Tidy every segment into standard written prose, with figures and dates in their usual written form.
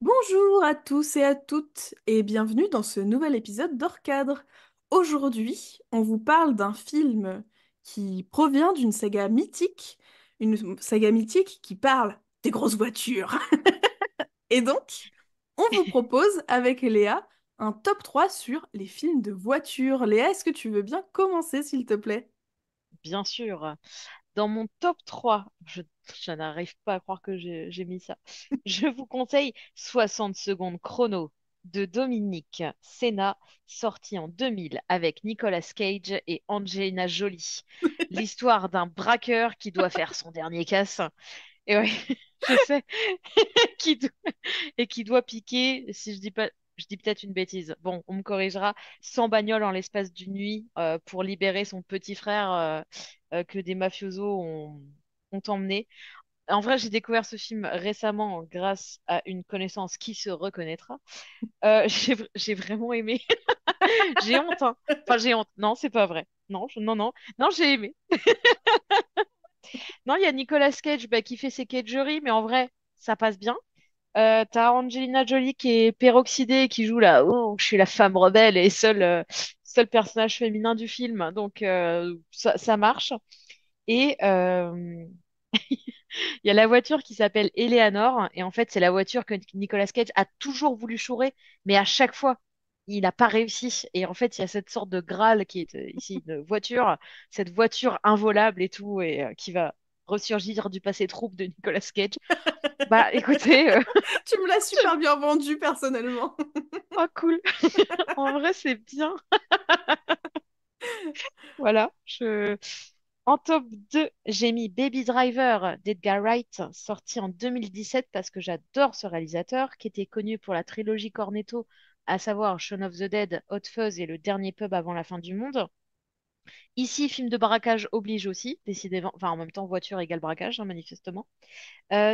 Bonjour à tous et à toutes et bienvenue dans ce nouvel épisode d'Hors-Cadre. Aujourd'hui, on vous parle d'un film qui provient d'une saga mythique, une saga mythique qui parle des grosses voitures. Et donc, on vous propose avec Léa un top 3 sur les films de voitures. Léa, est-ce que tu veux bien commencer, s'il te plaît? Bien sûr. Dans mon top 3, je n'arrive pas à croire que j'ai mis ça. Je vous conseille 60 secondes chrono de Dominique Senna, sorti en 2000 avec Nicolas Cage et Angelina Jolie. L'histoire d'un braqueur qui doit faire son dernier casse. Et ouais, je sais, qui do- et qui doit piquer, si je dis pas, je dis peut-être une bêtise. Bon, on me corrigera, 100 bagnoles en l'espace d'une nuit pour libérer son petit frère que des mafiosos ont emmené. En vrai, j'ai découvert ce film récemment grâce à une connaissance qui se reconnaîtra. J'ai vraiment aimé. J'ai honte, hein. Enfin, j'ai honte. Non, c'est pas vrai. Non, non, non. Non, j'ai aimé. Non, il y a Nicolas Cage qui fait ses cageries, mais en vrai, ça passe bien. T'as Angelina Jolie qui est peroxydée et qui joue là, oh, je suis la femme rebelle et seul personnage féminin du film. Donc, ça marche. Et il y a la voiture qui s'appelle Eleanor. Et en fait, c'est la voiture que Nicolas Cage a toujours voulu chourer, mais à chaque fois, il n'a pas réussi. Et en fait, il y a cette sorte de Graal qui est ici une voiture, cette voiture involable et tout, et qui va ressurgir du passé trouble de Nicolas Cage. Bah écoutez, Tu me l'as super bien vendu personnellement. oh cool. En vrai, c'est bien. Voilà. En top 2, j'ai mis Baby Driver d'Edgar Wright, sorti en 2017 parce que j'adore ce réalisateur, qui était connu pour la trilogie Cornetto, à savoir Shaun of the Dead, Hot Fuzz et Le Dernier Pub avant la fin du monde. Ici, film de braquage oblige aussi, décidément. Enfin, en même temps, voiture égale braquage, hein, manifestement.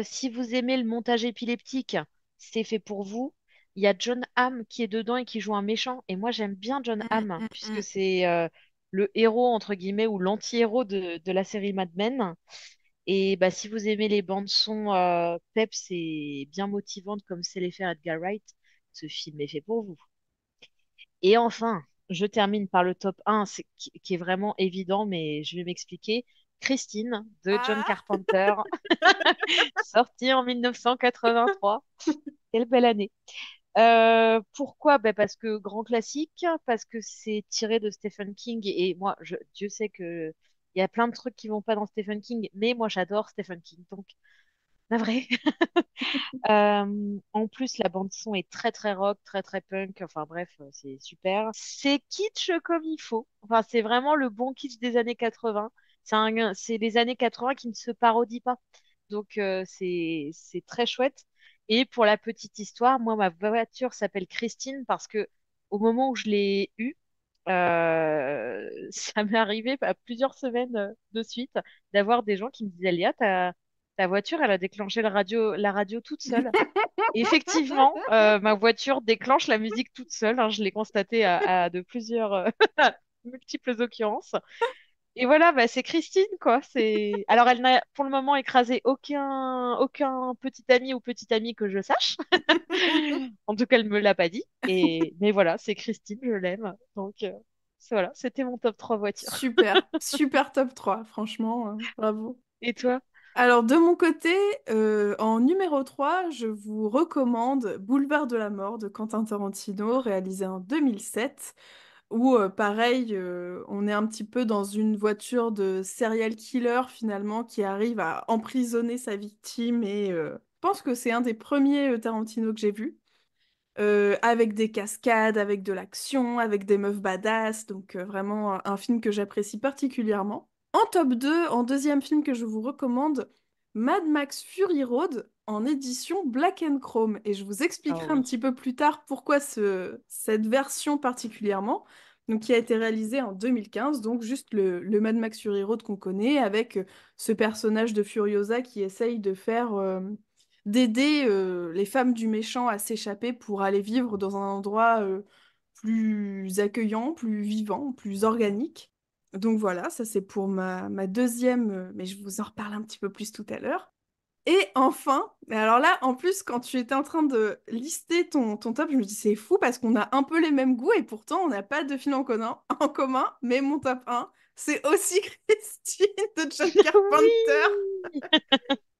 Si vous aimez le montage épileptique, c'est fait pour vous. Il y a John Hamm qui est dedans et qui joue un méchant. Et moi, j'aime bien John Mm, Hamm, mm, puisque mm. c'est le héros, entre guillemets, ou l'anti-héros de la série Mad Men. Et bah, si vous aimez les bandes son peps et bien motivantes comme c'est les faire Edgar Wright, ce film est fait pour vous. Et enfin, je termine par le top 1, qui est vraiment évident, mais je vais m'expliquer. Christine de John Ah! Carpenter, sorti en 1983. Quelle belle année. Pourquoi? Ben parce que grand classique, parce que c'est tiré de Stephen King et moi, Dieu sait que il y a plein de trucs qui vont pas dans Stephen King, mais moi j'adore Stephen King, donc la vraie. En plus, la bande son est très très rock, très très punk. Enfin bref, c'est super. C'est kitsch comme il faut. Enfin, c'est vraiment le bon kitsch des années 80. C'est les années 80 qui ne se parodient pas. Donc c'est très chouette. Et pour la petite histoire, moi ma voiture s'appelle Christine parce que au moment où je l'ai eue, ça m'est arrivé à plusieurs semaines de suite d'avoir des gens qui me disaient, Léa, ta voiture, elle a déclenché la radio toute seule. Et effectivement, ma voiture déclenche la musique toute seule, hein, je l'ai constaté à de plusieurs multiples occurrences. Et voilà, bah, c'est Christine, quoi. Alors, elle n'a pour le moment écrasé aucun petit ami ou petite amie que je sache. En tout cas, elle me l'a pas dit. Mais voilà, c'est Christine, je l'aime. Donc, voilà, c'était mon top 3 voitures. Super, super top 3, franchement, bravo. Et toi? Alors de mon côté, en numéro 3, je vous recommande Boulevard de la mort de Quentin Tarantino, réalisé en 2007, où pareil, on est un petit peu dans une voiture de serial killer finalement qui arrive à emprisonner sa victime et je pense que c'est un des premiers Tarantino que j'ai vu. Avec des cascades, avec de l'action, avec des meufs badass, donc vraiment un film que j'apprécie particulièrement. En top 2, en deuxième film que je vous recommande, Mad Max Fury Road en édition Black and Chrome. Et je vous Ah expliquerai un oui. petit peu plus tard pourquoi cette version particulièrement, donc qui a été réalisée en 2015, donc juste le Mad Max Fury Road qu'on connaît, avec ce personnage de Furiosa qui essaye de faire d'aider les femmes du méchant à s'échapper pour aller vivre dans un endroit plus accueillant, plus vivant, plus organique. Donc voilà, ça c'est pour ma deuxième, mais je vous en reparle un petit peu plus tout à l'heure. Et enfin, mais alors là, en plus, quand tu étais en train de lister ton top, je me dis c'est fou parce qu'on a un peu les mêmes goûts et pourtant on n'a pas de film en commun, mais mon top un, c'est aussi Christine de John Carpenter. Oui!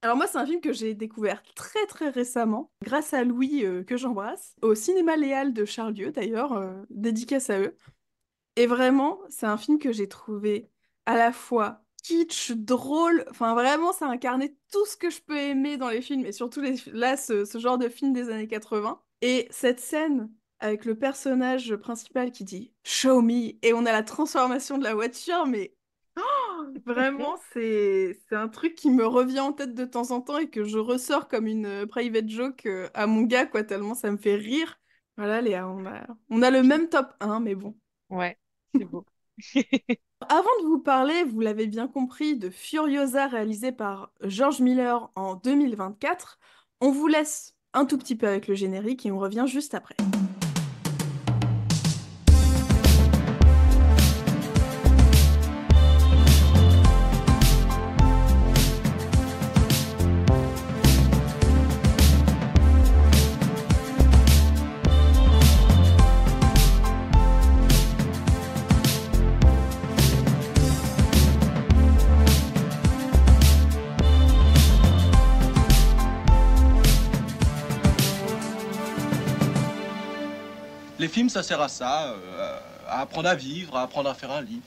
Alors moi, c'est un film que j'ai découvert très très récemment, grâce à Louis, que j'embrasse, au Cinéma Léal de Charlieu d'ailleurs, dédicace à eux. Et vraiment, c'est un film que j'ai trouvé à la fois kitsch, drôle, enfin vraiment, ça incarnait tout ce que je peux aimer dans les films, et surtout là, ce genre de film des années 80. Et cette scène avec le personnage principal qui dit Show me, et on a la transformation de la voiture, mais vraiment, c'est un truc qui me revient en tête de temps en temps et que je ressors comme une private joke à mon gars, quoi, tellement ça me fait rire. Voilà, Léa, on a le même top 1, mais bon. Ouais, c'est beau. Avant de vous parler, vous l'avez bien compris, de Furiosa réalisé par George Miller en 2024, on vous laisse un tout petit peu avec le générique et on revient juste après. Les films, ça sert à ça, à apprendre à vivre, à apprendre à faire un lit.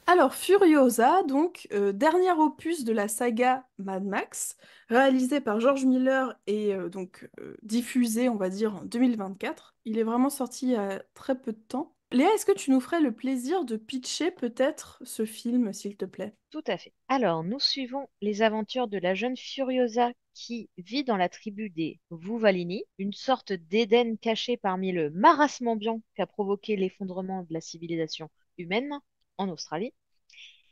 Alors, Furiosa, donc, dernier opus de la saga Mad Max, réalisé par George Miller et donc diffusé, on va dire, en 2024. Il est vraiment sorti il y a très peu de temps. Léa, est-ce que tu nous ferais le plaisir de pitcher peut-être ce film, s'il te plaît? Tout à fait. Alors, nous suivons les aventures de la jeune Furiosa qui vit dans la tribu des Vuvalini, une sorte d'Éden caché parmi le marasme ambiant qu'a provoqué l'effondrement de la civilisation humaine en Australie.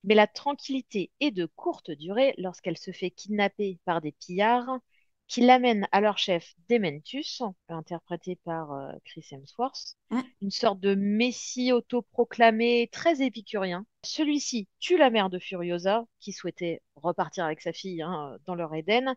Mais la tranquillité est de courte durée lorsqu'elle se fait kidnapper par des pillards qui l'amènent à leur chef Dementus, interprété par Chris Hemsworth, Hmm. une sorte de messie autoproclamé très épicurien. Celui-ci tue la mère de Furiosa, qui souhaitait repartir avec sa fille dans leur Éden,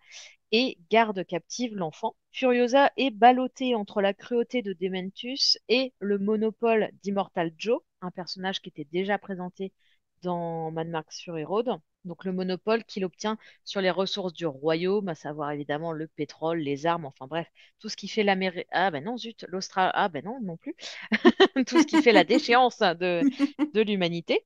et garde captive l'enfant. Furiosa est ballottée entre la cruauté de Dementus et le monopole d'Immortal Joe, un personnage qui était déjà présenté dans Mad Max Fury Road. Donc le monopole qu'il obtient sur les ressources du royaume, à savoir évidemment le pétrole, les armes, enfin bref, tout ce qui fait l'Amérique. Ah ben non, zut, l'Australie. Ah ben non, non plus. Tout ce qui fait la déchéance de l'humanité.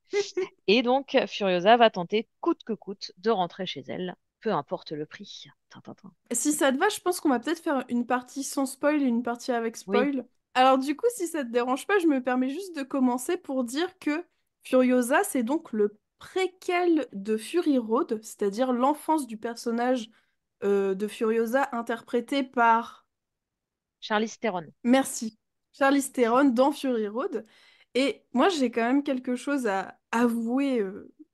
Et donc Furiosa va tenter coûte que coûte de rentrer chez elle, peu importe le prix. Tintin. Si ça te va, je pense qu'on va peut-être faire une partie sans spoil et une partie avec Oui, spoil. Alors du coup, si ça te dérange pas, je me permets juste de commencer pour dire que Furiosa, c'est donc le préquel de Fury Road, c'est-à-dire l'enfance du personnage de Furiosa interprété par Charlize Theron. Merci. Charlize Theron dans Fury Road. Et moi, j'ai quand même quelque chose à avouer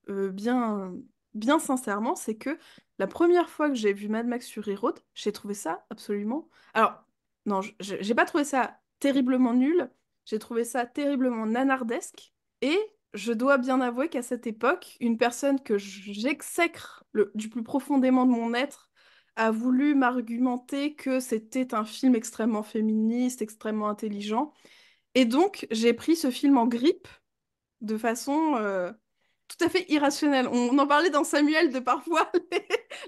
bien, bien sincèrement, c'est que la première fois que j'ai vu Mad Max Fury Road, j'ai trouvé ça absolument... Alors, non, j'ai pas trouvé ça terriblement nul, j'ai trouvé ça terriblement nanardesque. Et je dois bien avouer qu'à cette époque, une personne que j'exècre du plus profondément de mon être a voulu m'argumenter que c'était un film extrêmement féministe, extrêmement intelligent. Et donc, j'ai pris ce film en grippe de façon tout à fait irrationnelle. On en parlait dans Samuel de parfois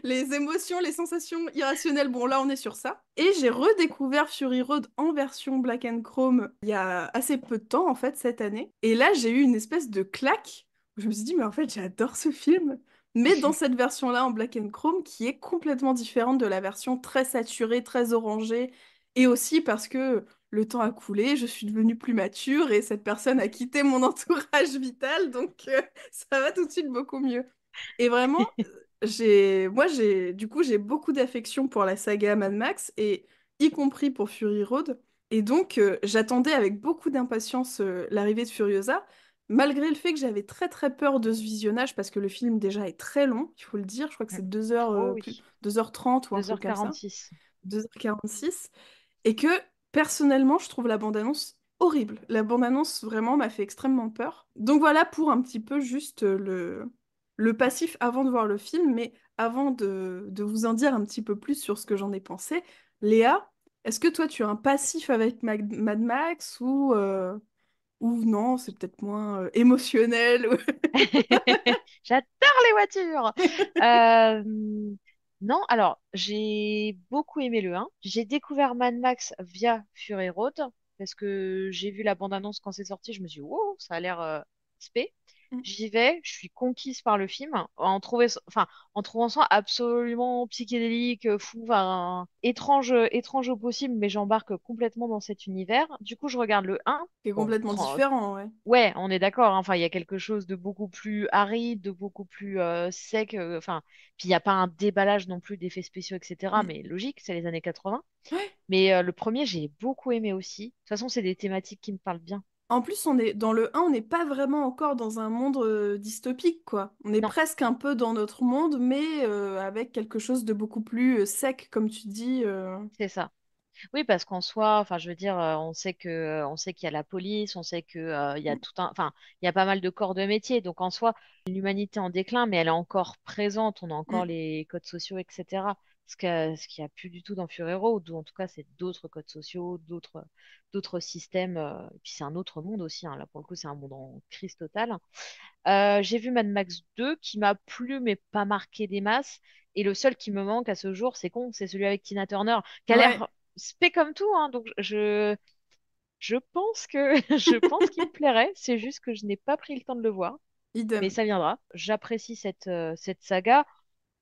les émotions, les sensations irrationnelles. Bon, là, on est sur ça. Et j'ai redécouvert Fury Road en version Black and Chrome il y a assez peu de temps, en fait, cette année. Et là, j'ai eu une espèce de claque où je me suis dit, mais en fait, j'adore ce film. Mais dans cette version-là en Black and Chrome, qui est complètement différente de la version très saturée, très orangée, et aussi parce que le temps a coulé, je suis devenue plus mature et cette personne a quitté mon entourage vital, donc ça va tout de suite beaucoup mieux. Et vraiment, du coup, j'ai beaucoup d'affection pour la saga Mad Max et y compris pour Fury Road. Et donc, j'attendais avec beaucoup d'impatience l'arrivée de Furiosa, malgré le fait que j'avais très très peur de ce visionnage parce que le film déjà est très long, il faut le dire. Je crois que Mm. c'est 2 heures, Oh plus oui, 2h30 ou un truc comme ça. 2h46. 2h46. Et que personnellement, je trouve la bande-annonce horrible. La bande-annonce vraiment m'a fait extrêmement peur. Donc voilà pour un petit peu juste le passif avant de voir le film, mais avant de vous en dire un petit peu plus sur ce que j'en ai pensé, Léa, est-ce que toi tu as un passif avec Mad Max ou non, c'est peut-être moins émotionnel J'adore les voitures. Euh, non, alors j'ai beaucoup aimé le 1. J'ai découvert Mad Max via Fury Road parce que j'ai vu la bande-annonce quand c'est sorti. Je me suis dit, wow, ça a l'air spé. Mm. J'y vais, je suis conquise par le film, en trouvant ça absolument psychédélique, fou, enfin, étrange au possible, mais j'embarque complètement dans cet univers. Du coup, je regarde le 1. qui est Bon, complètement différent, ouais. ouais, on est d'accord, hein. Enfin, il y a quelque chose de beaucoup plus aride, de beaucoup plus sec. Enfin, puis il n'y a pas un déballage non plus d'effets spéciaux, etc. Mm. Mais logique, c'est les années 80. Ouais. Mais le premier, j'ai beaucoup aimé aussi. De toute façon, c'est des thématiques qui me parlent bien. En plus, on est dans le 1, on n'est pas vraiment encore dans un monde dystopique, quoi. On est Non, presque un peu dans notre monde, mais avec quelque chose de beaucoup plus sec, comme tu dis. c'est ça. Oui, parce qu'en soi, enfin, je veux dire, on sait qu'il y a la police, on sait que il y a enfin, il y a pas mal de corps de métier. Donc en soi, l'humanité en déclin, mais elle est encore présente. On a encore Mm. les codes sociaux, etc. Ce qu'il n'y a plus du tout dans Fury Road, ou en tout cas, c'est d'autres codes sociaux, d'autres systèmes. Et puis c'est un autre monde aussi, hein. Là, pour le coup, c'est un monde en crise totale. J'ai vu Mad Max 2 qui m'a plu, mais pas marqué des masses. Et le seul qui me manque à ce jour, c'est con, c'est celui avec Tina Turner, qui a Ouais, l'air spé comme tout, hein. Donc je pense que je pense qu'il me plairait. C'est juste que je n'ai pas pris le temps de le voir, mais idem. ça viendra. J'apprécie cette saga.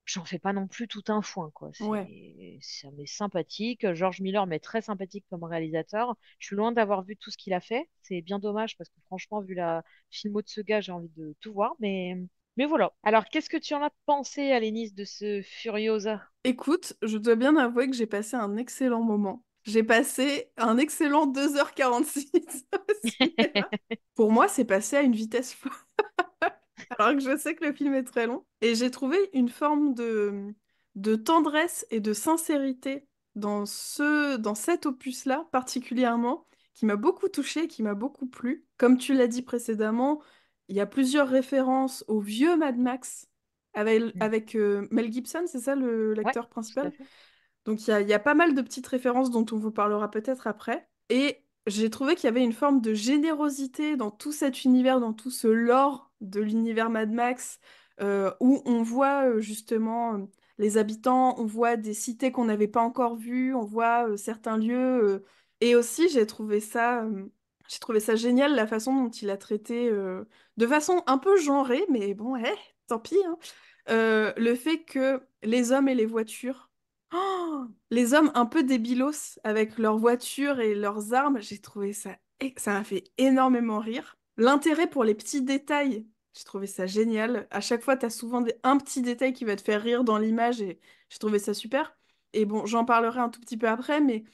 J'en fais pas non plus tout un foin, quoi. Ouais. Ça m'est sympathique. George Miller m'est très sympathique comme réalisateur. Je suis loin d'avoir vu tout ce qu'il a fait. C'est bien dommage parce que franchement, vu la filmo de ce gars, j'ai envie de tout voir. Mais voilà. Alors, qu'est-ce que tu en as pensé, Alénis, de ce Furiosa? Écoute, je dois bien avouer que j'ai passé un excellent moment. J'ai passé un excellent 2h46 au cinéma. Pour moi, c'est passé à une vitesse folle, alors que je sais que le film est très long. Et j'ai trouvé une forme de tendresse et de sincérité dans cet opus-là, particulièrement, qui m'a beaucoup touchée, qui m'a beaucoup plu. Comme tu l'as dit précédemment, il y a plusieurs références au vieux Mad Max Mm. avec Mel Gibson, c'est ça Ouais, l'acteur tout à principal? fait. Donc il y a pas mal de petites références dont on vous parlera peut-être après. Et j'ai trouvé qu'il y avait une forme de générosité dans tout cet univers, dans tout ce lore de l'univers Mad Max, où on voit justement les habitants, on voit des cités qu'on n'avait pas encore vues, on voit certains lieux. Et aussi j'ai trouvé ça génial la façon dont il a traité, de façon un peu genrée, mais bon, tant pis, hein, le fait que les hommes et les voitures oh, les hommes un peu débilos avec leurs voitures et leurs armes, j'ai trouvé ça, ça m'a fait énormément rire. L'intérêt pour les petits détails, j'ai trouvé ça génial. À chaque fois, tu as souvent un petit détail qui va te faire rire dans l'image et j'ai trouvé ça super. Et bon, j'en parlerai un tout petit peu après, mais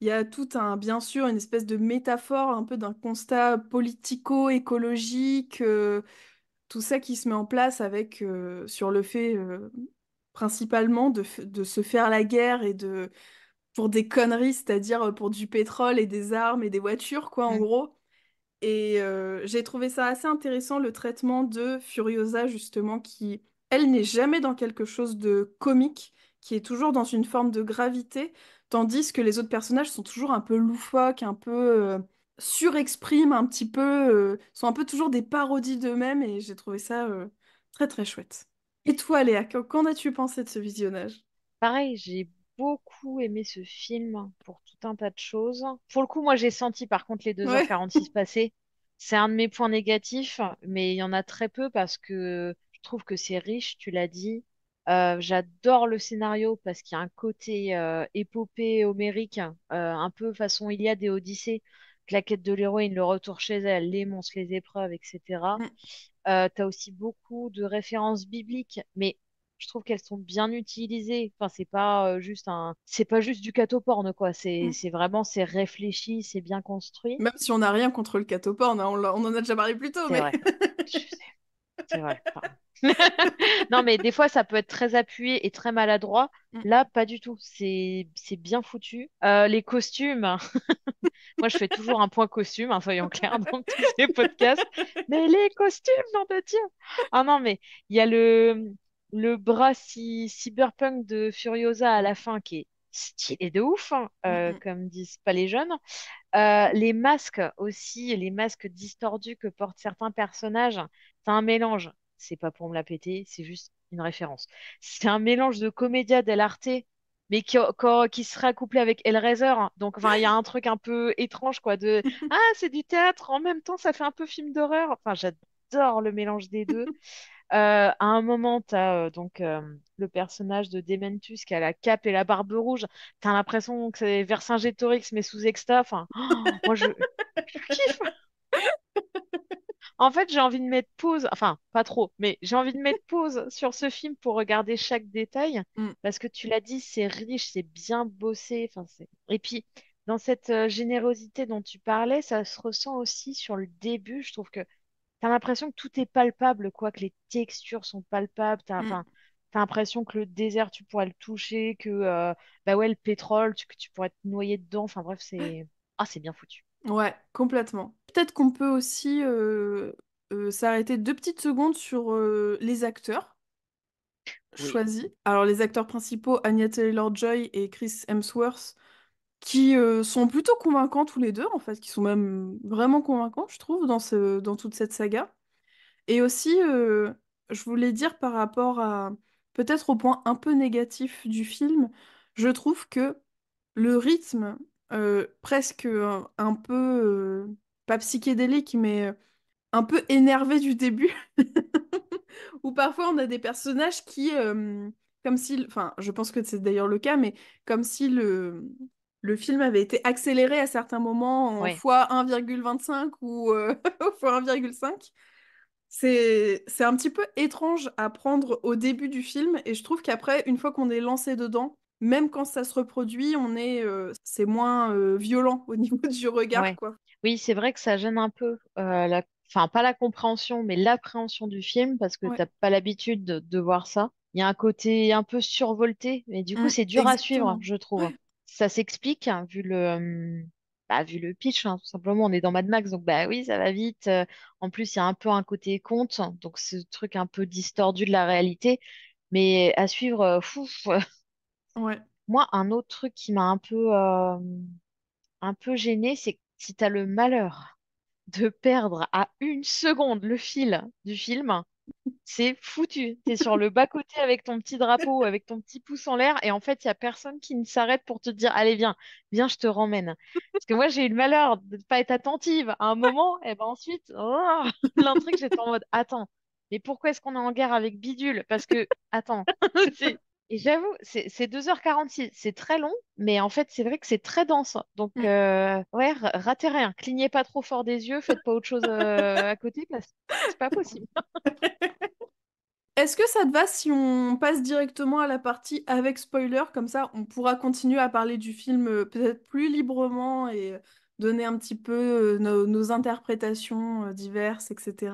il y a tout un, bien sûr, une espèce de métaphore, un peu d'un constat politico-écologique, tout ça qui se met en place avec, sur le fait principalement de se faire la guerre et pour des conneries, c'est-à-dire pour du pétrole et des armes et des voitures, quoi, en Mm. gros. Et j'ai trouvé ça assez intéressant, le traitement de Furiosa, justement, qui, elle, n'est jamais dans quelque chose de comique, qui est toujours dans une forme de gravité, tandis que les autres personnages sont toujours un peu loufoques, un peu surexpriment un petit peu, sont un peu toujours des parodies d'eux-mêmes, et j'ai trouvé ça très très chouette. Et toi, Léa, qu'en as-tu pensé de ce visionnage? Pareil, j'ai beaucoup aimé ce film pour tout un tas de choses. Pour le coup, moi, j'ai senti par contre les deux heures Ouais. quarante-six passer. C'est un de mes points négatifs, mais il y en a très peu parce que je trouve que c'est riche, tu l'as dit. J'adore le scénario parce qu'il y a un côté épopée homérique, un peu façon Iliade et Odyssée, que la quête de l'héroïne, le retour chez elle, l'émonce les épreuves, etc. Mm, T'as aussi beaucoup de références bibliques, mais je trouve qu'elles sont bien utilisées. Enfin, c'est pas juste du catoporn, quoi. mm. C'est vraiment, c'est réfléchi, c'est bien construit. Même si on n'a rien contre le catoporn, hein, on en a déjà parlé plus tôt, C'est mais vrai. Je sais. C'est vrai, pardon. Non, mais des fois, ça peut être très appuyé et très maladroit. Mm. Là, pas du tout. C'est bien foutu. Les costumes, hein. Moi, je fais toujours un point costume, hein, soyons clairs, dans tous les podcasts. Mais les costumes, nom de Dieu! Ah non, mais il y a le bras cyberpunk de Furiosa à la fin qui est stylé de ouf, hein, Mm, mm. comme disent pas les jeunes. Les masques aussi, les masques distordus que portent certains personnages, c'est un mélange. C'est pas pour me la péter, c'est juste une référence. C'est un mélange de Commedia dell'arte, mais qui sera couplé avec Hellraiser, hein. Donc, enfin, il y a un truc un peu étrange, quoi, de ah, c'est du théâtre, en même temps, ça fait un peu film d'horreur. Enfin, j'adore le mélange des deux. À un moment, tu as le personnage de Dementus qui a la cape et la barbe rouge. T'as l'impression que c'est Vercingétorix mais sous exta. Enfin, moi, je kiffe. En fait, j'ai envie de mettre pause. Enfin, pas trop, mais j'ai envie de mettre pause sur ce film pour regarder chaque détail. Mm. Parce que tu l'as dit, c'est riche, c'est bien bossé. Enfin, Et puis, dans cette générosité dont tu parlais, ça se ressent aussi sur le début. Je trouve que t'as l'impression que tout est palpable, quoi, que les textures sont palpables. Mm. T'as l'impression que le désert, tu pourrais le toucher, que bah ouais, le pétrole, que tu pourrais te noyer dedans. Enfin bref, c'est bien foutu. Ouais, complètement. Peut-être qu'on peut aussi s'arrêter 2 petites secondes sur les acteurs Oui, choisis. Alors, les acteurs principaux, Anya Taylor-Joy et Chris Hemsworth, qui sont plutôt convaincants tous les deux, en fait, qui sont même vraiment convaincants, je trouve, dans toute cette saga. Et aussi, je voulais dire par rapport à peut-être au point un peu négatif du film, je trouve que le rythme presque un peu, pas psychédélique, mais un peu énervé du début, où parfois on a des personnages qui, comme si, enfin, je pense que c'est d'ailleurs le cas, mais comme si le film avait été accéléré à certains moments en ouais, fois 1,25 ou fois 1,5. C'est un petit peu étrange à prendre au début du film et je trouve qu'après, une fois qu'on est lancé dedans, même quand ça se reproduit, c'est moins violent au niveau du regard, ouais. quoi. Oui, c'est vrai que ça gêne un peu enfin pas la compréhension, mais l'appréhension du film parce que Ouais. t'as pas l'habitude de voir ça. Il y a un côté un peu survolté, mais du coup Mm, c'est dur à suivre, exactement. je trouve. Ouais. Ça s'explique, hein, vu le pitch, hein, tout simplement. On est dans Mad Max, donc bah oui, ça va vite. En plus, il y a un peu un côté conte, donc ce truc un peu distordu de la réalité. Mais à suivre, fou. Ouais. Moi, un autre truc qui m'a un peu gêné, c'est que si tu as le malheur de perdre à une seconde le fil du film, c'est foutu. T'es sur le bas-côté avec ton petit drapeau, avec ton petit pouce en l'air, et en fait, il y a personne qui ne s'arrête pour te dire, allez, viens, viens, je te ramène. Parce que moi, j'ai eu le malheur de ne pas être attentive à un moment, et ben ensuite, oh, l'intrigue, j'étais en mode, attends, mais pourquoi est-ce qu'on est en guerre avec Bidule? Parce que, attends, et j'avoue, c'est 2h46, c'est très long, mais en fait, c'est vrai que c'est très dense. Donc, Mm. ouais, ratez rien, clignez pas trop fort des yeux, faites pas autre chose à côté, parce que c'est pas possible. Est-ce que ça te va si on passe directement à la partie avec spoiler, comme ça on pourra continuer à parler du film peut-être plus librement et donner un petit peu nos interprétations diverses, etc.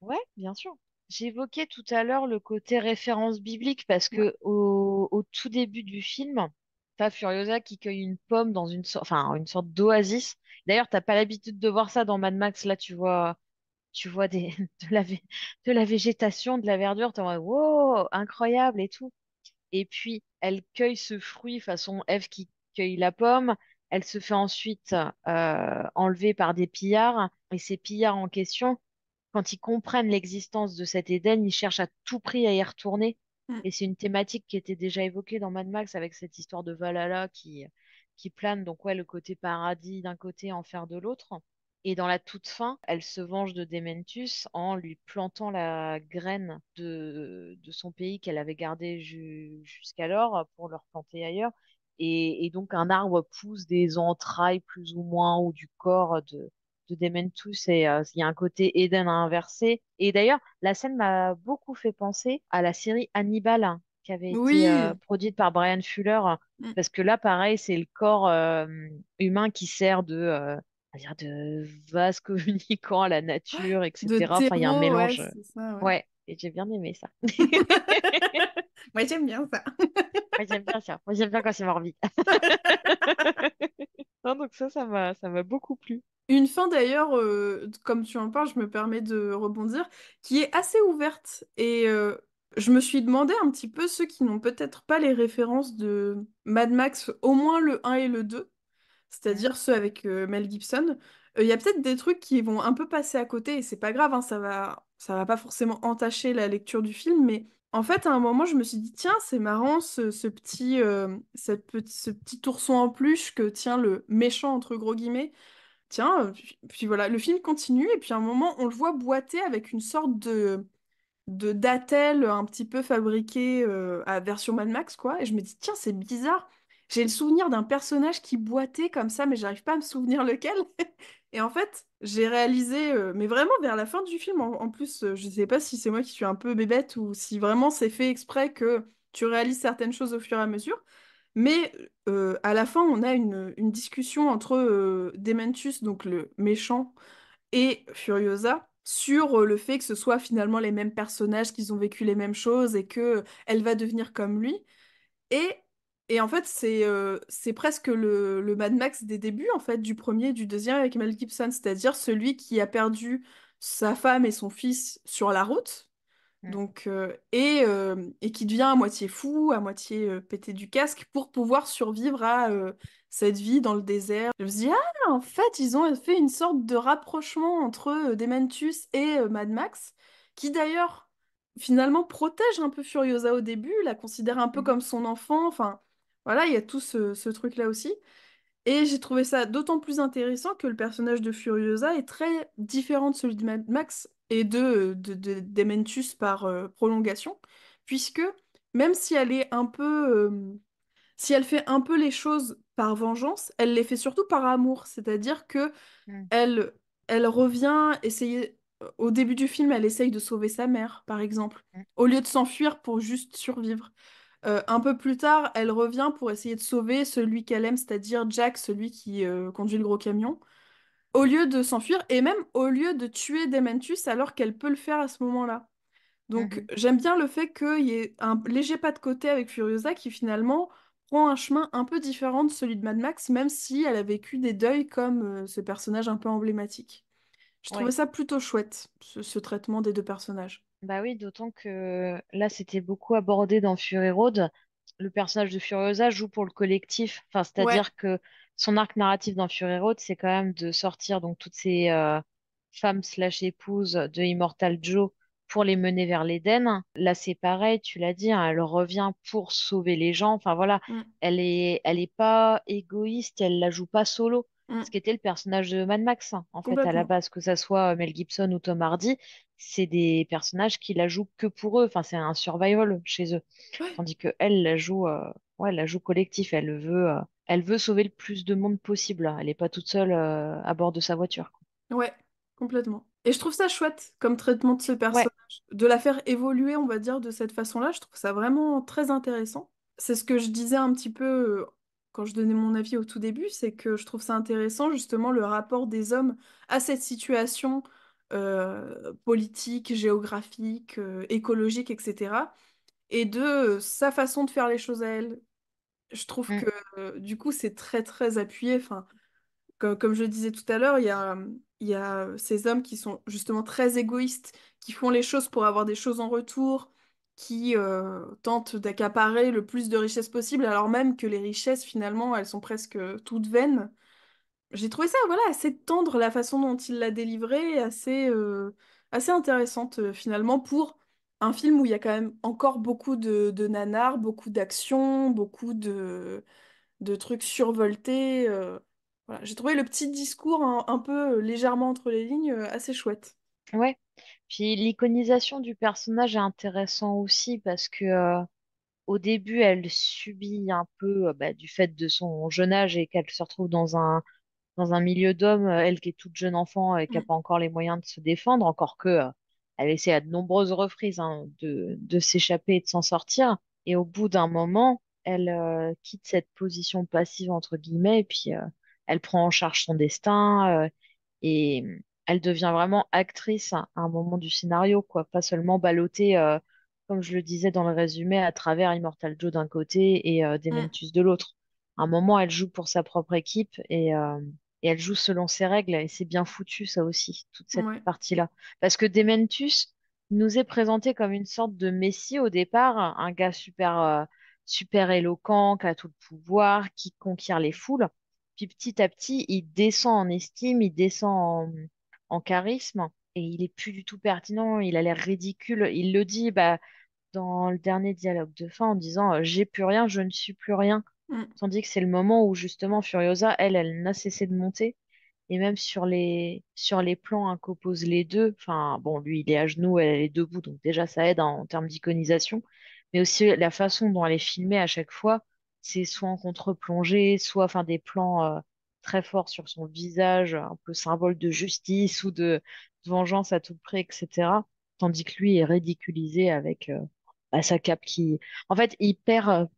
Ouais, bien sûr. J'évoquais tout à l'heure le côté référence biblique parce Ouais. que au tout début du film, t'as Furiosa qui cueille une pomme dans une sorte d'oasis. D'ailleurs, t'as pas l'habitude de voir ça dans Mad Max. Là, tu vois de la végétation, de la verdure. T'es en mode, wow, incroyable et tout. Et puis, elle cueille ce fruit façon Ève qui cueille la pomme. Elle se fait ensuite enlever par des pillards. Et ces pillards en question, quand ils comprennent l'existence de cet Éden, ils cherchent à tout prix à y retourner. Mm. Et c'est une thématique qui était déjà évoquée dans Mad Max avec cette histoire de Valhalla qui plane. Donc, ouais, le côté paradis d'un côté, enfer de l'autre. Et dans la toute fin, elle se venge de Dementus en lui plantant la graine de son pays qu'elle avait gardé jusqu'alors pour le replanter ailleurs. Et donc, un arbre pousse des entrailles plus ou moins ou du corps de Dementus et il y a un côté Eden à inverser. Et d'ailleurs, la scène m'a beaucoup fait penser à la série Hannibal hein, qui avait été Oui. produite par Brian Fuller Mm. parce que là, pareil, c'est le corps humain qui sert on va dire, de vase communicant à la nature, De etc. Enfin, il y a un terreau, ouais, mélange. c'est ça, ouais. Ouais, et j'ai bien aimé ça. Moi, j'aime bien ça. Moi, j'aime bien ça. Moi, j'aime bien quand c'est morbide. Non, donc ça m'a beaucoup plu. Une fin d'ailleurs, comme tu en parles, je me permets de rebondir, qui est assez ouverte. Et je me suis demandé un petit peu ceux qui n'ont peut-être pas les références de Mad Max, au moins le un et le 2, Mm. c'est-à-dire ceux avec Mel Gibson. Il y a peut-être des trucs qui vont un peu passer à côté, et c'est pas grave, hein, ça va pas forcément entacher la lecture du film, mais en fait, à un moment, je me suis dit, tiens, c'est marrant ce petit ourson en peluche que tient le méchant, entre gros guillemets. Tiens, puis voilà, le film continue, et puis à un moment, on le voit boiter avec une sorte de d'attelle un petit peu fabriqué à version Mad Max, quoi. Et je me dis, tiens, c'est bizarre. J'ai le souvenir d'un personnage qui boitait comme ça, mais j'arrive pas à me souvenir lequel. Et en fait, j'ai réalisé, mais vraiment vers la fin du film, en plus, je sais pas si c'est moi qui suis un peu bébête ou si vraiment c'est fait exprès que tu réalises certaines choses au fur et à mesure. Mais à la fin, on a une discussion entre Dementus, donc le méchant, et Furiosa sur le fait que ce soit finalement les mêmes personnages, qu'ils ont vécu les mêmes choses et que elle va devenir comme lui. Et, et en fait, c'est presque le Mad Max des débuts, en fait, du premier et du deuxième avec Mel Gibson, c'est-à-dire celui qui a perdu sa femme et son fils sur la route Mm. donc, et qui devient à moitié fou, à moitié pété du casque pour pouvoir survivre à cette vie dans le désert. Je me suis dit, ah, en fait, ils ont fait une sorte de rapprochement entre Dementus et Mad Max, qui d'ailleurs, finalement, protège un peu Furiosa au début, la considère un peu Mhm. comme son enfant. Enfin, voilà, il y a tout ce truc-là aussi. Et j'ai trouvé ça d'autant plus intéressant que le personnage de Furiosa est très différent de celui de Mad Max et de Dementus par prolongation, puisque même si elle est un peu, si elle fait un peu les choses par vengeance, elle les fait surtout par amour, c'est-à-dire que Mm. elle, elle revient essayer, au début du film, elle essaye de sauver sa mère, par exemple, Mm. au lieu de s'enfuir pour juste survivre. Un peu plus tard, elle revient pour essayer de sauver celui qu'elle aime, c'est-à-dire Jack, celui qui conduit le gros camion, au lieu de s'enfuir et même au lieu de tuer Dementus alors qu'elle peut le faire à ce moment-là. Donc Mhm. j'aime bien le fait qu'il y ait un léger pas de côté avec Furiosa qui finalement prend un chemin un peu différent de celui de Mad Max, même si elle a vécu des deuils comme ce personnage un peu emblématique. Je trouvais Ouais. ça plutôt chouette, ce traitement des deux personnages. Bah oui, d'autant que là, c'était beaucoup abordé dans Fury Road. Le personnage de Furiosa joue pour le collectif. Enfin, Ouais. c'est-à-dire que son arc narratif dans Fury Road, c'est quand même de sortir donc toutes ces femmes slash épouses de Immortal Joe pour les mener vers l'Éden. Là, c'est pareil, tu l'as dit, hein, elle revient pour sauver les gens. Enfin voilà, Mm, elle est pas égoïste, elle la joue pas solo. Ce mm, qui était le personnage de Mad Max, hein, en fait, à la complètement. base, que ça soit Mel Gibson ou Tom Hardy, c'est des personnages qui la jouent que pour eux. Enfin, c'est un survival chez eux. Ouais. Tandis que elle la joue, ouais, elle la joue collectif. Elle veut sauver le plus de monde possible. Elle n'est pas toute seule, à bord de sa voiture. Ouais, complètement. Et je trouve ça chouette comme traitement de ce Ouais. personnage. De la faire évoluer, on va dire, de cette façon-là, je trouve ça vraiment très intéressant. C'est ce que je disais un petit peu quand je donnais mon avis au tout début, c'est que je trouve ça intéressant, justement, le rapport des hommes à cette situation politique, géographique, écologique, etc. Et de sa façon de faire les choses à elle. Je trouve Mm, que, du coup, c'est très, très appuyé. Enfin, comme je le disais tout à l'heure, il y a ces hommes qui sont justement très égoïstes, qui font les choses pour avoir des choses en retour, qui tentent d'accaparer le plus de richesses possible, alors même que les richesses, finalement, elles sont presque toutes vaines. J'ai trouvé ça, voilà, assez tendre la façon dont il l'a délivré, assez intéressante finalement pour un film où il y a quand même encore beaucoup de nanars, beaucoup d'action, beaucoup de trucs survoltés. Voilà. J'ai trouvé le petit discours un peu légèrement entre les lignes assez chouette. ouais. Puis l'iconisation du personnage est intéressant aussi parce que au début, elle subit un peu bah, du fait de son jeune âge et qu'elle se retrouve dans un milieu d'hommes, elle qui est toute jeune enfant et qui n'a Mm. pas encore les moyens de se défendre, encore que elle essaie à de nombreuses reprises, hein, de s'échapper et de s'en sortir. Et au bout d'un moment, elle quitte cette position passive, entre guillemets, et puis elle prend en charge son destin et elle devient vraiment actrice à un moment du scénario, quoi. Pas seulement ballottée, comme je le disais dans le résumé, à travers Immortal Joe d'un côté et Mm. Dementus de l'autre. À un moment, elle joue pour sa propre équipe et elle joue selon ses règles et c'est bien foutu, ça aussi, toute cette Ouais, partie-là. Parce que Dementus nous est présenté comme une sorte de messie au départ, un gars super éloquent, qui a tout le pouvoir, qui conquiert les foules. Puis petit à petit, il descend en estime, il descend en charisme et il est plus du tout pertinent, il a l'air ridicule. Il le dit dans le dernier dialogue de fin en disant j'ai plus rien, je ne suis plus rien. mm, Tandis que c'est le moment où justement Furiosa, elle n'a cessé de monter. Et même sur les plans hein, qu'opposent les deux, enfin bon, lui il est à genoux, elle est debout, donc déjà ça aide hein, en termes d'iconisation, mais aussi la façon dont elle est filmée à chaque fois, c'est soit en contre-plongée, soit enfin des plans très forts sur son visage, un peu symbole de justice ou de vengeance à tout prix, etc. Tandis que lui est ridiculisé avec sa cape qui... En fait, il perd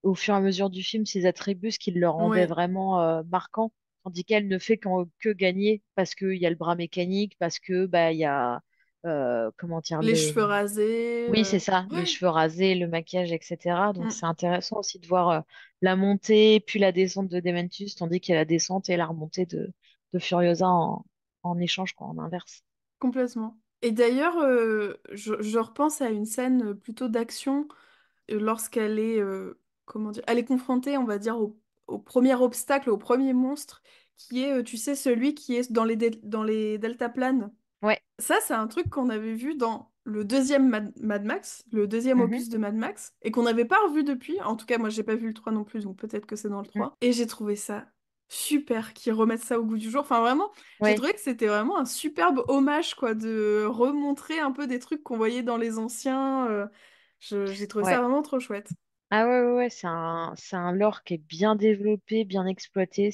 au fur et à mesure du film ses attributs, ce qui le rendait ouais. vraiment marquant, tandis qu'elle ne fait que gagner parce qu'il y a le bras mécanique, parce que bah il y a comment dire Les cheveux rasés. oui c'est ça, les Ouais. cheveux rasés, le maquillage, etc. Donc Mm. c'est intéressant aussi de voir la montée puis la descente de Dementus, tandis qu'il y a la descente et la remontée de Furiosa en échange, quoi, en inverse. Complètement. Et d'ailleurs, je repense à une scène plutôt d'action lorsqu'elle est, comment dire, elle est confrontée, on va dire, au premier obstacle, au premier monstre, qui est, tu sais, celui qui est dans les deltaplanes. Ouais. Ça, c'est un truc qu'on avait vu dans le deuxième Mad Max, le deuxième Mhm. opus de Mad Max, et qu'on n'avait pas revu depuis. En tout cas, moi, j'ai pas vu le 3 non plus, donc peut-être que c'est dans le Mm. 3. Et j'ai trouvé ça super qu'ils remettent ça au goût du jour. Enfin, vraiment, j'ai Ouais. trouvé que c'était vraiment un superbe hommage, quoi, de remontrer un peu des trucs qu'on voyait dans les anciens. J'ai trouvé ça Ouais. vraiment trop chouette. Ah ouais, ouais, ouais, c'est un lore qui est bien développé, bien exploité.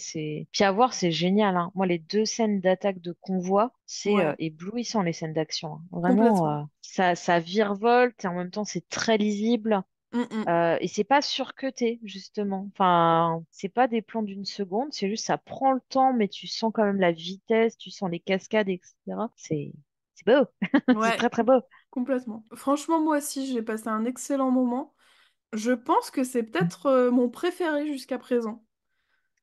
Puis à voir, c'est génial, hein. Moi, les deux scènes d'attaque de convoi, c'est Ouais, éblouissant, les scènes d'action, hein. Vraiment, complètement. ça virevolte et en même temps, c'est très lisible. Mm, mm. Et c'est pas surcuté, justement. Enfin, c'est pas des plans d'une seconde, c'est juste ça prend le temps, mais tu sens quand même la vitesse, tu sens les cascades, etc. C'est beau, c'est Ouais, très très beau. complètement. Franchement, moi aussi, j'ai passé un excellent moment. Je pense que c'est peut-être mon préféré jusqu'à présent.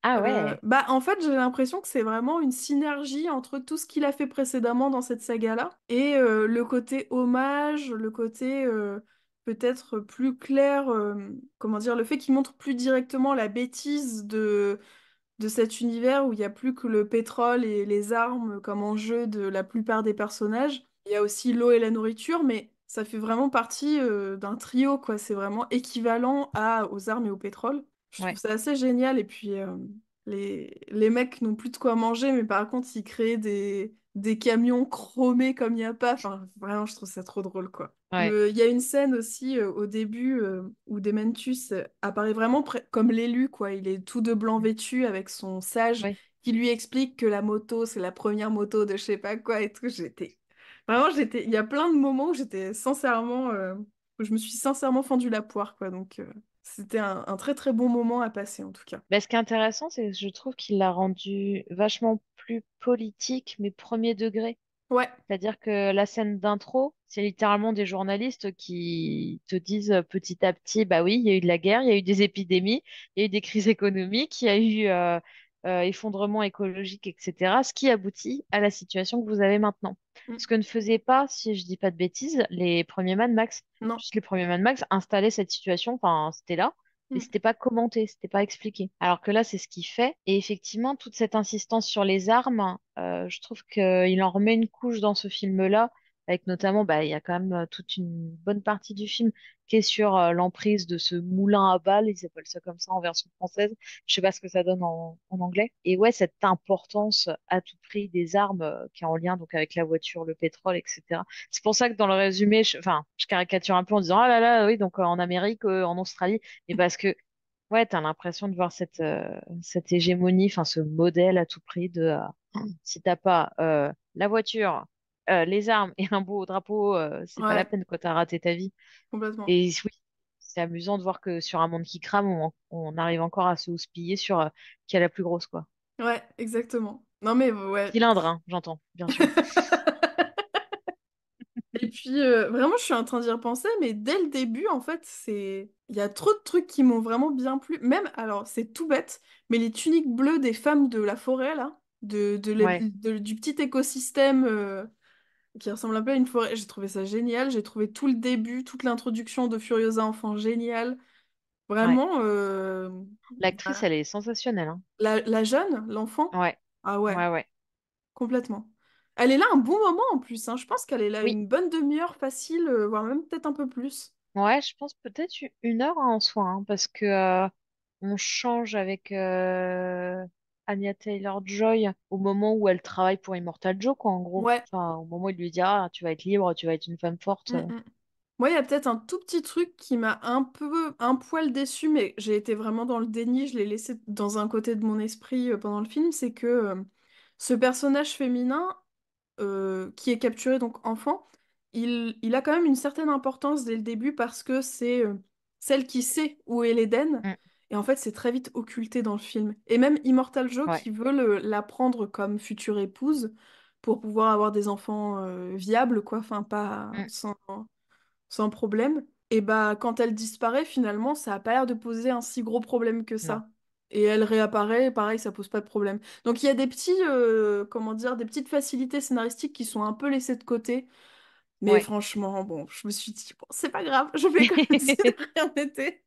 Ah ouais, Bah, en fait, j'ai l'impression que c'est vraiment une synergie entre tout ce qu'il a fait précédemment dans cette saga-là et le côté hommage, le côté peut-être plus clair, comment dire, le fait qu'il montre plus directement la bêtise de cet univers où il n'y a plus que le pétrole et les armes comme enjeu de la plupart des personnages. Il y a aussi l'eau et la nourriture, mais ça fait vraiment partie d'un trio, quoi. C'est vraiment équivalent aux armes et au pétrole. Je trouve ouais, ça assez génial. Et puis, les mecs n'ont plus de quoi manger, mais par contre, ils créent des camions chromés comme il n'y a pas. Enfin, vraiment, je trouve ça trop drôle, quoi. ouais, Il y a une scène aussi au début où Dementus apparaît vraiment comme l'élu, quoi. Il est tout de blanc vêtu avec son sage ouais. qui lui explique que la moto, c'est la première moto de je sais pas quoi et tout. Il y a plein de moments où où je me suis sincèrement fendu la poire, quoi. Donc, c'était un très très bon moment à passer, en tout cas. Ben, ce qui est intéressant, c'est que je trouve qu'il l'a rendu vachement plus politique, mais premier degré. Ouais. C'est-à-dire que la scène d'intro, c'est littéralement des journalistes qui te disent petit à petit, bah oui, il y a eu de la guerre, il y a eu des épidémies, il y a eu des crises économiques, il y a eu effondrement écologique, etc. Ce qui aboutit à la situation que vous avez maintenant. Mm. Ce que ne faisaient pas, si je dis pas de bêtises, les premiers Mad Max. Non. Puisque les premiers Mad Max installaient cette situation, enfin, c'était là. Mais Mm. c'était pas commenté, c'était pas expliqué. Alors que là, c'est ce qu'il fait. Et effectivement, toute cette insistance sur les armes, je trouve qu'il en remet une couche dans ce film-là, avec notamment, bah, il y a quand même toute une bonne partie du film qui est sur l'emprise de ce moulin à balles, ils appellent ça comme ça en version française. Je sais pas ce que ça donne en anglais. Et ouais, cette importance à tout prix des armes qui est en lien donc avec la voiture, le pétrole, etc. C'est pour ça que dans le résumé, enfin, je caricature un peu en disant, ah là là, oui, donc en Amérique, en Australie, et parce que ouais, t'as l'impression de voir cette hégémonie, enfin ce modèle à tout prix de si t'as pas la voiture, les armes et un beau drapeau, c'est pas la Ouais, peine quoi, t'as raté ta vie. complètement. Et oui, c'est amusant de voir que sur un monde qui crame, on arrive encore à se houspiller sur qui a la plus grosse quoi. Ouais, exactement. Non mais ouais. Cylindre, hein, j'entends, bien sûr. Et puis vraiment, je suis en train d'y repenser, mais dès le début, en fait, il y a trop de trucs qui m'ont vraiment bien plu. Même, alors, c'est tout bête, mais les tuniques bleues des femmes de la forêt, là, Ouais, du petit écosystème qui ressemble un peu à une forêt, j'ai trouvé ça génial. J'ai trouvé tout le début, toute l'introduction de Furiosa enfant génial. ouais. Vraiment, L'actrice, elle est sensationnelle, hein. la jeune, l'enfant, Ouais, ah ouais, ouais, ouais. complètement. Elle est là un bon moment en plus, hein. Je pense qu'elle est là Oui, une bonne demi-heure facile, voire même peut-être un peu plus. ouais, je pense peut-être une heure en soi, hein, parce que on change avec Anya Taylor-Joy au moment où elle travaille pour Immortal Joe, quoi, en gros. Ouais. Enfin, au moment où il lui dit, ah, tu vas être libre, tu vas être une femme forte. Mm, mm. Moi, il y a peut-être un tout petit truc qui m'a un poil déçu, mais j'ai été vraiment dans le déni, je l'ai laissé dans un côté de mon esprit pendant le film, c'est que ce personnage féminin qui est capturé, donc enfant, il a quand même une certaine importance dès le début parce que c'est celle qui sait où est l'Éden, Mm, et en fait, c'est très vite occulté dans le film. Et même Immortal Joe ouais, qui veut la prendre comme future épouse pour pouvoir avoir des enfants viables, quoi, enfin, pas mm, sans problème. Et bah quand elle disparaît, finalement, ça a pas l'air de poser un si gros problème que non, ça. Et elle réapparaît, pareil, ça pose pas de problème. Donc il y a des petits, comment dire, des petites facilités scénaristiques qui sont un peu laissées de côté. Mais ouais. franchement, bon, je me suis dit, bon, c'est pas grave, je vais quand même dire que rien n'était.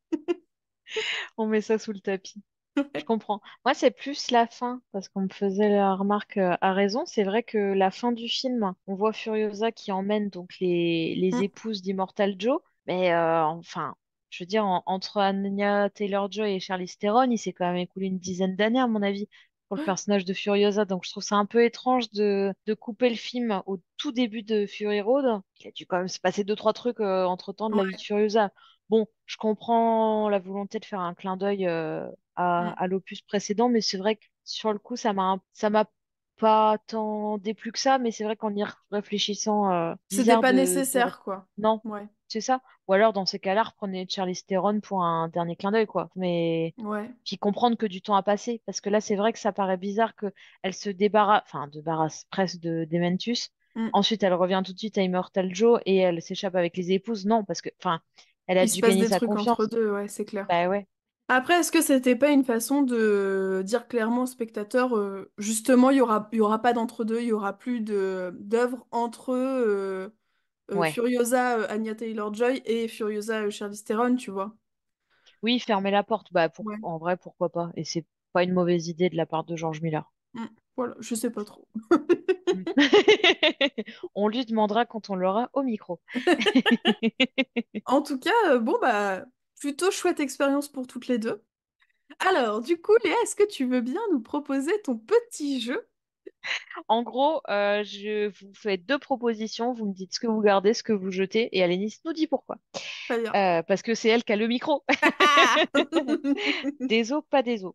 On met ça sous le tapis. Je comprends. Moi, c'est plus la fin, parce qu'on me faisait la remarque à raison. C'est vrai que la fin du film, on voit Furiosa qui emmène donc les Mm, épouses d'Immortal Joe. Mais enfin, je veux dire, entre Anya Taylor-Joy et Charlize Theron, il s'est quand même écoulé une dizaine d'années, à mon avis, pour le personnage de Furiosa. Donc, je trouve ça un peu étrange de couper le film au tout début de Fury Road. Il a dû quand même se passer deux, trois trucs entre-temps de la vie de ouais, Furiosa. Bon, je comprends la volonté de faire un clin d'œil mm. à l'opus précédent, mais c'est vrai que sur le coup, ça m'a pas tant déplu que ça, mais c'est vrai qu'en y réfléchissant, C'était bizarre pas nécessaire, quoi. non, Ouais, c'est ça. Ou alors, dans ces cas-là, reprenez Charlize Theron pour un dernier clin d'œil, quoi. Mais ouais. puis comprendre que du temps a passé, parce que là, c'est vrai que ça paraît bizarre que elle se débarrasse, enfin, débarrasse presque de d'Ementus. Mm. Ensuite, elle revient tout de suite à Immortal Joe et elle s'échappe avec les épouses. Non, parce que, enfin, elle a Il se dû passe gagner des sa trucs entre confiance. deux, ouais, c'est clair. Bah ouais. Après, est-ce que c'était pas une façon de dire clairement au spectateur, justement, il y aura pas d'entre-deux, il y aura plus d'œuvres entre Ouais. Furiosa, Anya Taylor-Joy et Furiosa, Charlize Theron, tu vois? Oui, fermer la porte. Bah, Ouais. en vrai, pourquoi pas? Et c'est pas une mauvaise idée de la part de George Miller. Mm. Voilà, je sais pas trop. Mm. On lui demandera quand on l'aura au micro. En tout cas, bon, bah, plutôt chouette expérience pour toutes les deux. Alors, du coup, Léa, est-ce que tu veux bien nous proposer ton petit jeu? En gros, je vous fais deux propositions. Vous me dites ce que vous gardez, ce que vous jetez, et Alénis nous dit pourquoi. Très bien. Parce que c'est elle qui a le micro. Des os, pas des os.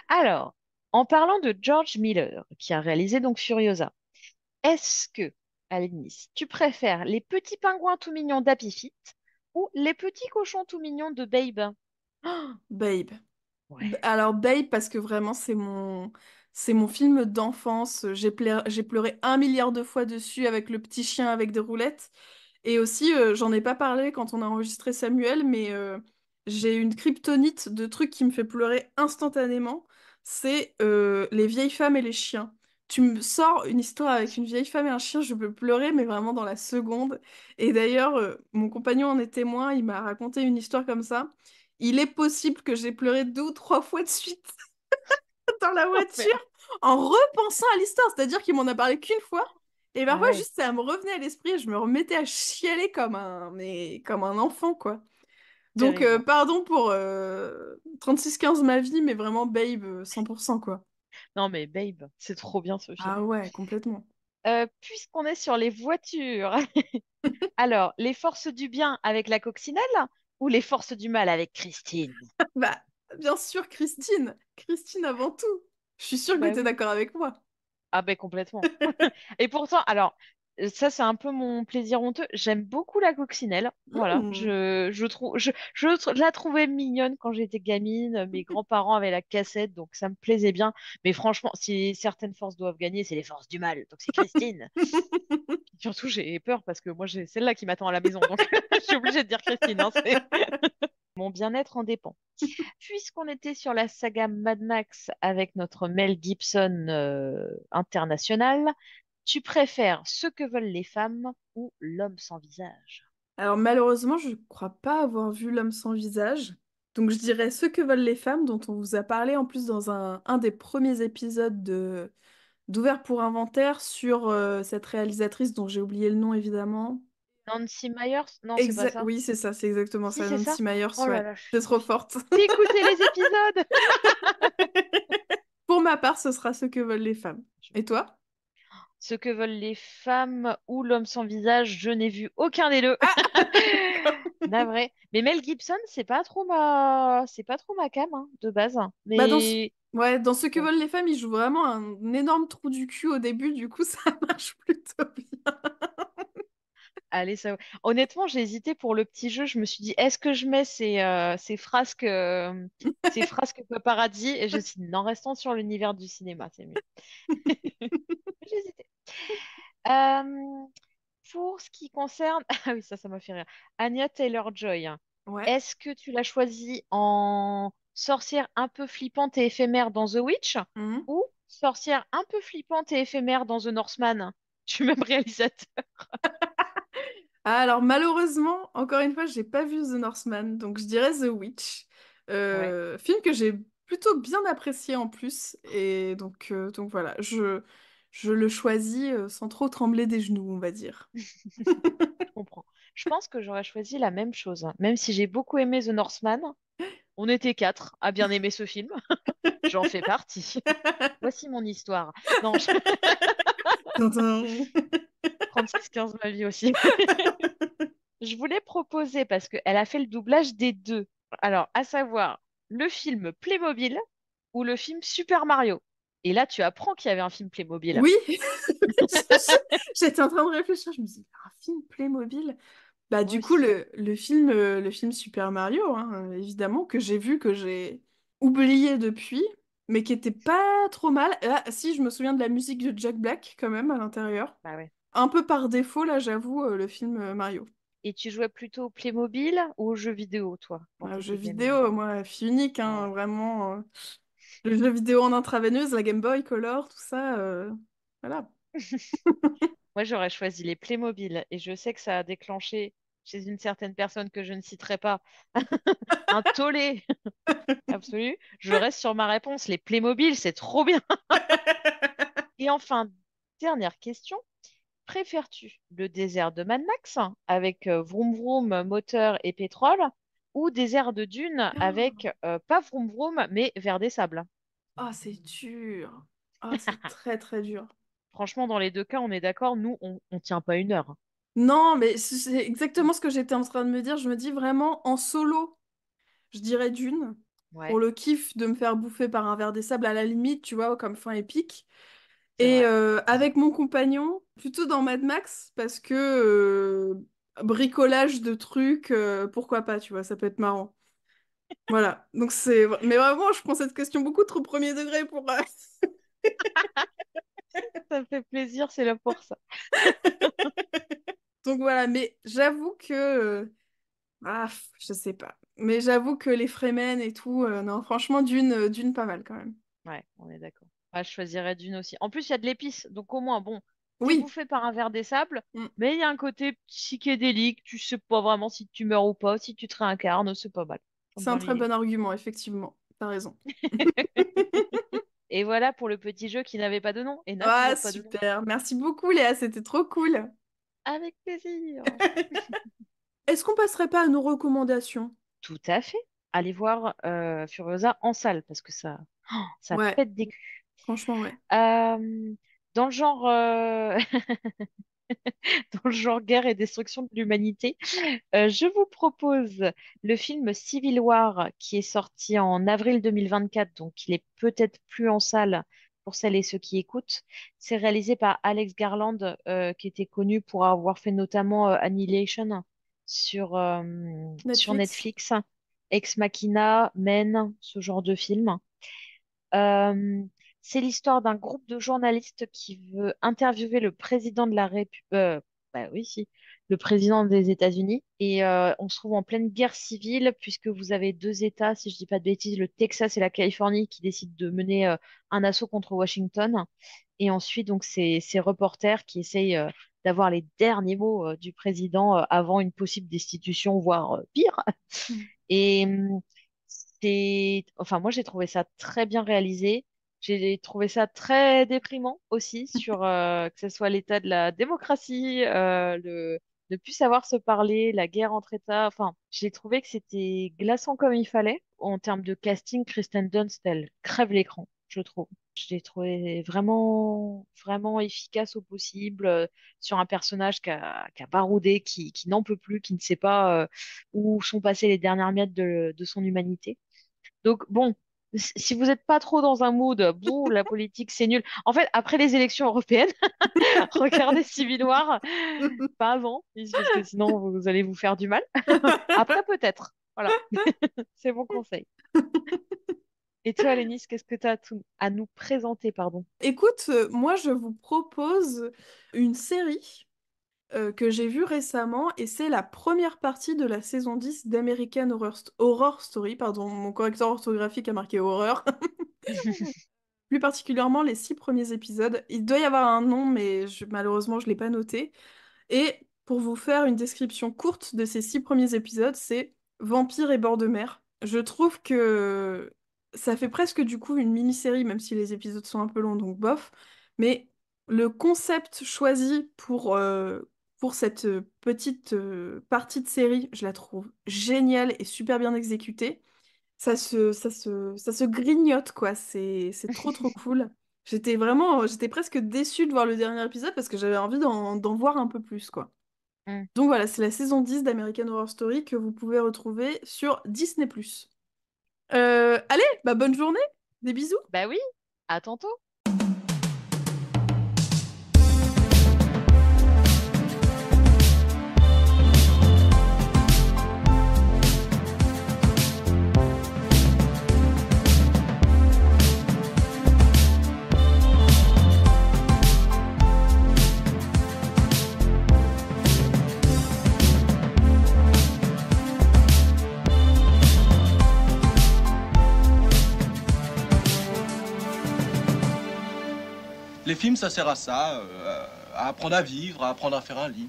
Alors, en parlant de George Miller, qui a réalisé donc Furiosa, est-ce que, Alénis, tu préfères les petits pingouins tout mignons d'Happy Feet ou les petits cochons tout mignons de Babe? Babe. Ouais, Alors Babe parce que vraiment c'est mon film d'enfance. J'ai pleuré 1 milliard de fois dessus avec le petit chien avec des roulettes. Et aussi j'en ai pas parlé quand on a enregistré Samuel, mais j'ai une kryptonite de trucs qui me fait pleurer instantanément. C'est les vieilles femmes et les chiens. Tu me sors une histoire avec une vieille femme et un chien, je peux pleurer, mais vraiment dans la seconde. Et d'ailleurs, mon compagnon en est témoin, il m'a raconté une histoire comme ça. Il est possible que j'ai pleuré 2 ou 3 fois de suite dans la voiture l'enfer. en repensant à l'histoire. C'est-à-dire qu'il m'en a parlé qu'une fois. Et Ah parfois, ouais, juste, ça me revenait à l'esprit et je me remettais à chialer mais comme un enfant, quoi. Donc, terrible. pardon pour 36-15 ma vie, mais vraiment, babe, 100%, quoi. Non mais Babe, c'est trop bien ce film. Ah ouais, complètement. Puisqu'on est sur les voitures, alors les forces du bien avec la coccinelle ou les forces du mal avec Christine? Bah, bien sûr, Christine. Christine avant tout. Je suis sûre que Bah tu es oui. d'accord avec moi. Ah ben complètement. Et pourtant, alors, Ça, c'est un peu mon plaisir honteux. J'aime beaucoup la coccinelle. Voilà, Hmm. je la trouvais mignonne quand j'étais gamine. Mes grands-parents avaient la cassette, donc ça me plaisait bien. Mais franchement, si certaines forces doivent gagner, c'est les forces du mal. Donc c'est Christine. Surtout, j'ai peur parce que moi, j'ai celle-là qui m'attend à la maison. Donc je suis obligée de dire Christine, hein, mon bien-être en dépend. Puisqu'on était sur la saga Mad Max avec notre Mel Gibson international, tu préfères Ce que veulent les femmes ou L'homme sans visage? Alors malheureusement, je ne crois pas avoir vu L'homme sans visage. Donc je dirais Ce que veulent les femmes, dont on vous a parlé en plus dans un des premiers épisodes d'Ouvert pour Inventaire sur cette réalisatrice dont j'ai oublié le nom évidemment. Nancy Myers? Non, c'est pas Exact, ça. oui, c'est exactement Si, ça, c'est ça. Nancy Myers, Oh là ouais. là, C'est trop forte. j'ai écouté les épisodes. Pour ma part, ce sera Ce que veulent les femmes. Et toi? Ce que veulent les femmes ou L'homme sans visage, je n'ai vu aucun des deux. Ah, d'accord. Navré. Mais Mel Gibson, c'est pas trop ma cam, hein, de base. Bah Mais ouais, dans Ce que bon. veulent les femmes, il joue vraiment un énorme trou du cul au début, du coup ça marche plutôt bien. Allez, ça. Honnêtement, j'ai hésité pour le petit jeu. Je me suis dit, est-ce que je mets ces frasques paparazzi? Et je me suis dit, non, restons sur l'univers du cinéma, c'est mieux. J'ai hésité. Euh, pour ce qui concerne, ah oui, ça m'a fait rire. Anya Taylor-Joy, Ouais. est-ce que tu l'as choisie en sorcière un peu flippante et éphémère dans The Witch Mhm. ou sorcière un peu flippante et éphémère dans The Northman? Je suis même réalisateur. Ah, alors malheureusement, encore une fois, j'ai pas vu The Northman, donc je dirais The Witch. Ouais. Film que j'ai plutôt bien apprécié en plus, et donc voilà, je le choisis sans trop trembler des genoux, on va dire. Je comprends. Je pense que j'aurais choisi la même chose, hein. Même si j'ai beaucoup aimé The Northman, on était quatre à bien aimer ce film. J'en fais partie. Voici mon histoire. Non, Tintin. 36-15 ma vie aussi. Je voulais proposer, parce qu'elle a fait le doublage des deux. Alors, à savoir, le film Playmobil ou le film Super Mario. Et là, tu apprends qu'il y avait un film Playmobil. Oui, j'étais en train de réfléchir, je me suis dit, un film Playmobil? Bah Moi du coup, aussi. le film Super Mario, hein, évidemment, que j'ai vu, que j'ai oublié depuis, mais qui était pas trop mal. Ah, si, je me souviens de la musique de Jack Black, quand même, à l'intérieur. Bah ouais. Un peu par défaut, là, j'avoue, le film Mario. Et tu jouais plutôt au Playmobil ou aux jeux vidéo, toi, quand Jeu t'étais gamine? vidéo, moi, fille unique, hein, Ouais. vraiment. Le jeu vidéo en intraveineuse, la Game Boy Color, tout ça, voilà. Moi, j'aurais choisi les Playmobil et je sais que ça a déclenché chez une certaine personne que je ne citerai pas un tollé absolu. Je reste sur ma réponse. Les Playmobil, c'est trop bien. Et enfin, dernière question. Préfères-tu le désert de Mad Max avec vroom vroom, moteur et pétrole ou désert de dunes avec pas vroom vroom mais vers des sables? Oh, c'est dur. Oh, c'est très très dur. Franchement, dans les deux cas, on est d'accord, nous, on tient pas une heure. Non, mais c'est exactement ce que j'étais en train de me dire. Je me dis vraiment en solo, je dirais Dune, pour Ouais, le kiff de me faire bouffer par un ver des sables à la limite, tu vois, comme fin épique. c'est Et vrai. avec mon compagnon, plutôt dans Mad Max, parce que bricolage de trucs, pourquoi pas, tu vois, ça peut être marrant. Voilà. Donc c'est. Mais vraiment, je prends cette question beaucoup trop premier degré pour. Ça me fait plaisir, c'est là pour ça. Donc voilà, mais j'avoue que. Je sais pas. Mais j'avoue que les Fremen et tout, non, franchement, Dune pas mal quand même. Ouais, on est d'accord. Ah, je choisirais Dune aussi. En plus, il y a de l'épice, donc au moins, bon, t'es Oui, bouffé par un ver des sables, mm, mais il y a un côté psychédélique, tu sais pas vraiment si tu meurs ou pas, si tu te réincarnes, c'est pas mal. J'aime c'est un bien très l'idée. bon argument, effectivement. T'as raison. Et voilà pour le petit jeu qui n'avait pas de nom et n'a Ah, toujours pas de nom. super. Merci beaucoup, Léa, c'était trop cool. Avec plaisir. Est-ce qu'on passerait pas à nos recommandations? Tout à fait. Allez voir Furiosa en salle parce que ça Ouais, pète des culs. franchement, ouais. Euh, dans le genre, dans le genre guerre et destruction de l'humanité, je vous propose le film Civil War qui est sorti en avril 2024, donc il est peut-être plus en salle, pour celles et ceux qui écoutent. C'est réalisé par Alex Garland, qui était connu pour avoir fait notamment Annihilation sur Netflix. Netflix, Ex Machina, Men, ce genre de film. Euh, c'est l'histoire d'un groupe de journalistes qui veut interviewer le président de la République, bah oui, si, le président des États-Unis. Et on se trouve en pleine guerre civile puisque vous avez deux États, si je dis pas de bêtises, le Texas et la Californie, qui décident de mener un assaut contre Washington. Et ensuite, donc, c'est ces reporters qui essayent d'avoir les derniers mots du président avant une possible destitution, voire pire. Mm. Et enfin, moi, j'ai trouvé ça très bien réalisé. J'ai trouvé ça très déprimant aussi sur que ce soit l'état de la démocratie, le ne plus savoir se parler, la guerre entre États. Enfin, j'ai trouvé que c'était glaçant comme il fallait. En termes de casting, Kristen Dunst, elle crève l'écran, je trouve. Je l'ai trouvé vraiment, vraiment efficace au possible sur un personnage qui a baroudé, qui n'en peut plus, qui ne sait pas où sont passés les dernières miettes de son humanité. Donc bon, si vous n'êtes pas trop dans un mood, bon, la politique c'est nul. En fait, après les élections européennes, regardez Civil War, pas avant, parce que sinon vous allez vous faire du mal. Après peut-être, voilà, c'est mon conseil. Et toi, Lénis, qu'est-ce que tu as à nous présenter, pardon? Écoute, moi je vous propose une série que j'ai vue récemment et c'est la première partie de la saison 10 d'American Horror Story. Pardon, mon correcteur orthographique a marqué horreur. Plus particulièrement les 6 premiers épisodes. Il doit y avoir un nom, mais malheureusement je ne l'ai pas noté. Et pour vous faire une description courte de ces 6 premiers épisodes, c'est Vampire et bord de mer. Je trouve que ça fait presque du coup une mini-série, même si les épisodes sont un peu longs, donc bof. Mais le concept choisi pour cette petite partie de série, je la trouve géniale et super bien exécutée. Ça se grignote, quoi. C'est trop, trop cool. J'étais presque déçue de voir le dernier épisode parce que j'avais envie d'en voir un peu plus, quoi. Hmm. Donc voilà, c'est la saison 10 d'American Horror Story que vous pouvez retrouver sur Disney+. Allez, bah bonne journée, des bisous. Bah oui, à tantôt. Les films, ça sert à ça, à apprendre à vivre, à apprendre à faire un lit.